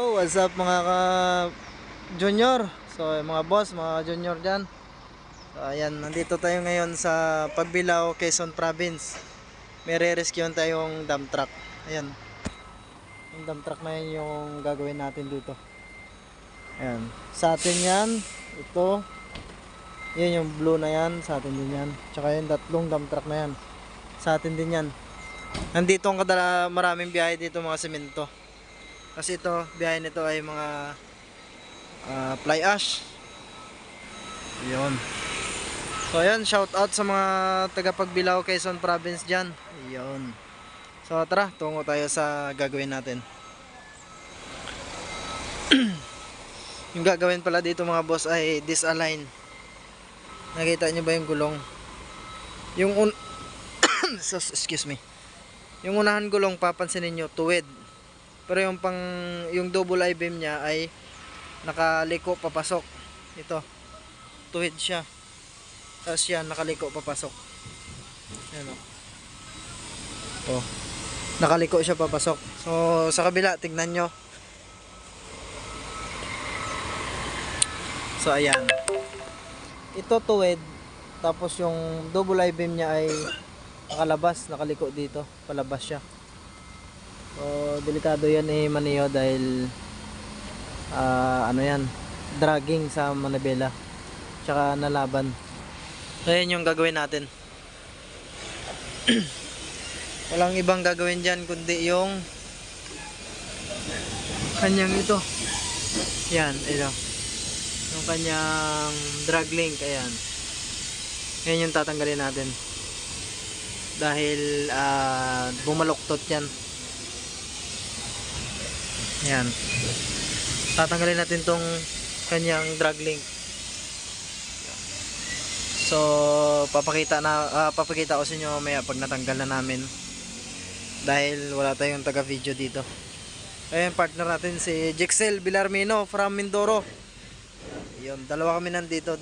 What's up mga junior? So mga boss, mga junior dyan. So ayan, nandito tayo ngayon sa Pagbilao, Quezon Province. May re-rescuean tayong dump truck. Ayan, yung dump truck na yun yung gagawin natin dito. Ayan, sa atin yan. Ito, yun yung blue na yan, sa atin din yan. Tsaka yung tatlong dump truck na yan, sa atin din yan. Nandito ang maraming biyahe dito, mga semento. Kasi ito, biyahe nito ay mga fly ash. Yun. So ayan, shout out sa mga taga Pagbilao, Quezon Province dyan. Yun. So tara, tungo tayo sa gagawin natin. Yung gagawin pala dito mga boss ay disalign. Nakita nyo ba yung gulong? Yung excuse me. Yung unahan gulong, papansinin nyo, tuwid. Pero yung double I-beam niya ay nakaliko papasok. Ito, tuwid siya. Tapos yan, nakaliko papasok. Yan o. Oh, nakaliko siya papasok. So sa kabila, tignan nyo. So ayan, ito tuwid. Tapos yung double I-beam niya ay nakalabas, nakaliko dito, palabas siya. So delikado yan maniyo dahil ano yan, dragging sa manibela tsaka nalaban. So yan yung gagawin natin. Walang ibang gagawin dyan kundi yung kanyang ito. Yan, ito yung kanyang drag link. Ayan, yan yung tatanggalin natin dahil bumaluktot yan. Yan, tatanggalin natin tong kanyang drag link. So papakita ko sa inyo mamaya pag natanggal na namin, dahil wala tayong taga video dito. Ayun, partner natin si Jixel Villarmino from Mindoro. Yun, dalawa kami nandito.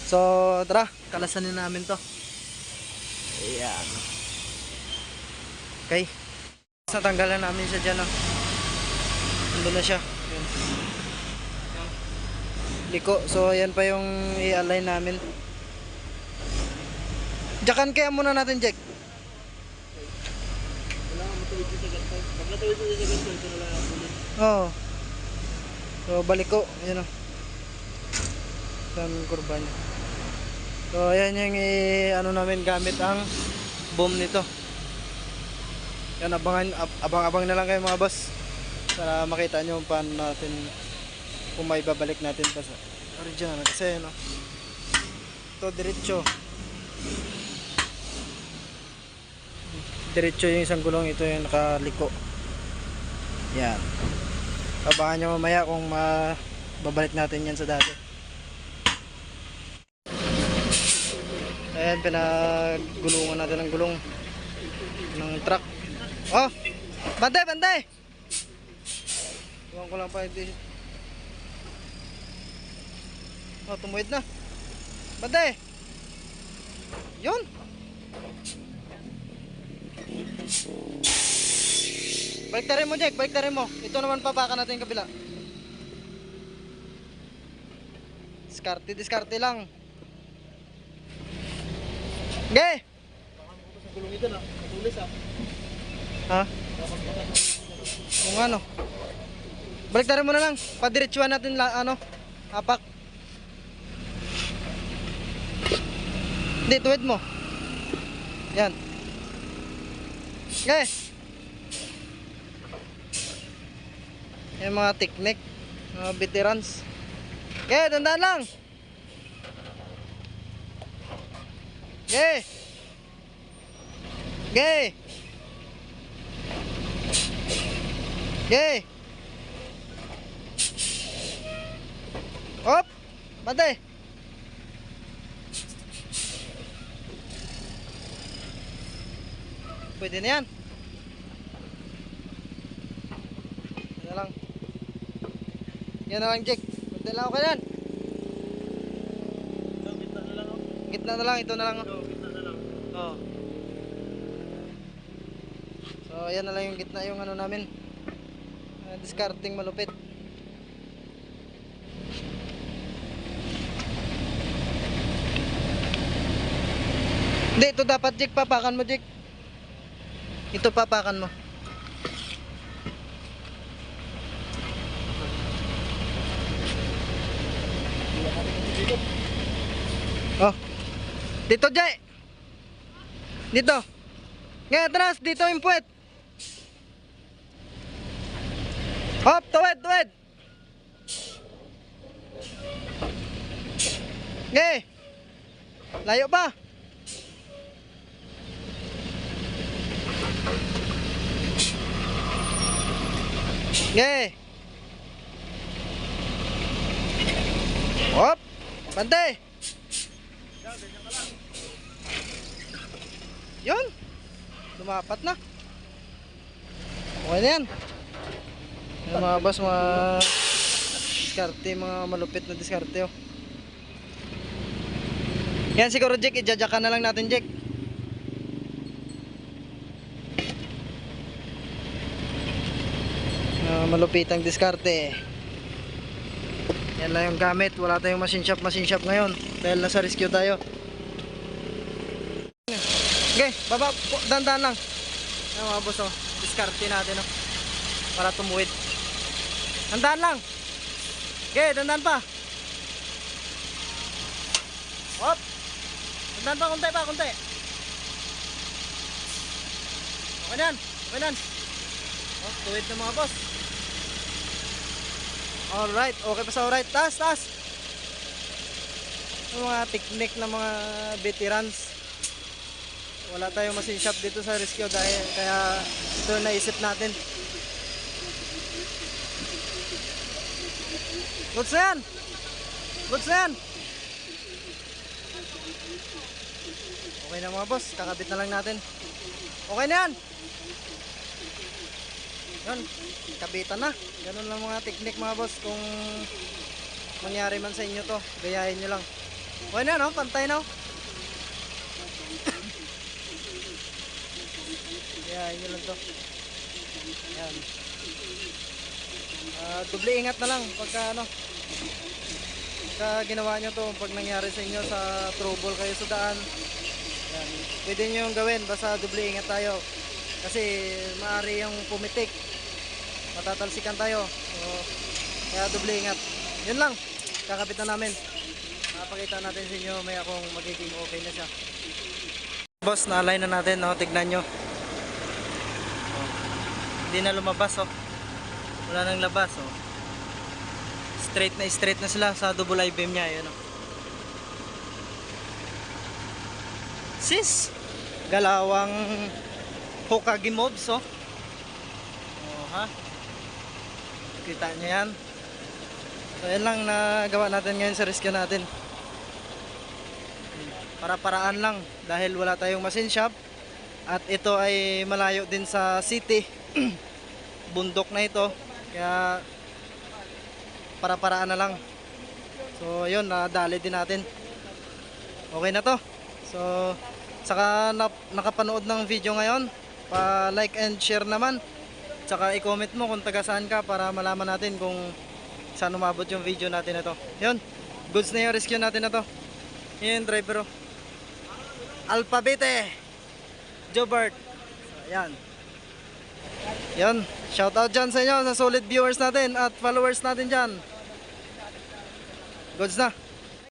So tara, kalasanin namin to. Ayan, okay, natanggalan namin siya dyan. Nandun na siya. Yun. Liko. So ayan pa yung i-align namin. Jackan kaya muna natin, Jack. Wala kang matuwid sa ganito. Pag natuwid sa ganito, ito na lang ang ulit. Oo. So balik ko. Ayan o. Saan yung kurba niya. So ayan yung ano namin, gamit ang boom nito. Yan, abang-abang na lang kayo mga boss, para makita nyo paano natin, kung may babalik natin pa sa original. Kasi no, ito diretso yung isang gulong, ito yung nakaliko. Yan, abangan nyo mamaya kung babalik natin yan sa dati. Ayan, pinagulungan natin ang gulong ng truck. Oh, bantay! Iwan ko lang pa ito. Oh, tumuwid na. Bantay! Yun! Baliktarin mo, Jack, baliktarin mo. Ito naman, papaka natin yung kabila. Diskarte lang. Okay! Baka mo sa gulong ito na. Matulis ah. Ha? Kung ano, baliktarin mo na lang, padiretsuhan natin apak. Hindi, tuwid mo. Yan. Okay. Yan mga technique, mga veterans. Okay, tandaan lang. Okay. Okay. Okay. Hop, bantay. Pwede na yan. Yan na lang. Yan na lang, Jack. Pwede lang ako yan. So, gitna na lang oh. Gitna na lang, ito na lang. So, gitna na lang. Oh. So ayan na lang yung gitna, yung ano namin, Discarding malupit. Hindi, ito dapat Jake, papakan mo Jake. Ito papakan mo. Oh. Dito Jake. Dito. Ngayon atras, dito yung puwet. Hop, tuwid, tuwid. Okay. Layo pa. Okay. Hop. Bante. Yun. Lumapat na. Okay na yan. Yung mga boss, mga diskarte, mga malupit na diskarte oh. Yan siguro Jake, ijajakan na lang natin Jake. Malupitang diskarte. Yan lang yung gamit, wala tayong machine shop ngayon dahil nasa rescue tayo. Okay, baba, dandan lang. Yan mga boss oh, diskarte natin oh, para tumuwid. Dandan lang. Okay, dandan pa. Hop. Dandan pa, kunti pa, kunti. Okay na yan, okay na yan. Oh, tuwid na mga boss. Alright, okay pa sa alright. Taas, taas. Yung mga technique ng mga veterans. Wala tayong machine shop dito sa rescue dahil kaya ito naisip natin. Goods na yan. Goods na yan. Okay na mga boss, kakabit na lang natin. Okay na yan. Yun, kabitan na. Ganun lang mga technique mga boss. Kung mangyari man sa inyo to, gayahin nyo lang. Okay na no, pantay na. Gayahin nyo lang to. Yan. Doble ingat na lang pagka ano, pagka ginawa nyo to, pag nangyari sa inyo sa trouble kayo sa daan. Yan. Pwede nyo yung gawin, basta doble ingat tayo. Kasi maaari yung pumitik, matatalsikan tayo. So, kaya doble ingat. Yun lang, kakabit na namin. Napakita natin sa inyo may akong magiging okay na siya. Boss, na-align na natin, no? Tignan nyo. Oh. Hindi na lumabas, oh. Wala nang labas, oh. Straight na sila sa double I-beam niya, yun, oh. Sis, galawang Hokage mobs, oh. Oh, ha? Kita nyo yan. So, yan lang nagawa natin ngayon sa rescue natin. Para-paraan lang dahil wala tayong machine shop. At ito ay malayo din sa city. Bundok na ito. Kaya para-paraan na lang. So, yun, nadali din natin. Okay na to. So, saka nakapanood ng video ngayon, pa-like and share naman. Saka i-comment mo kung taga saan ka para malaman natin kung saan umabot yung video natin na to. Yun, goods na yung rescue natin na to. Yun, driver. Alphabete Jobert. So, yan. Yun, shout out dyan sa inyo, sa solid viewers natin at followers natin dyan. Goods na.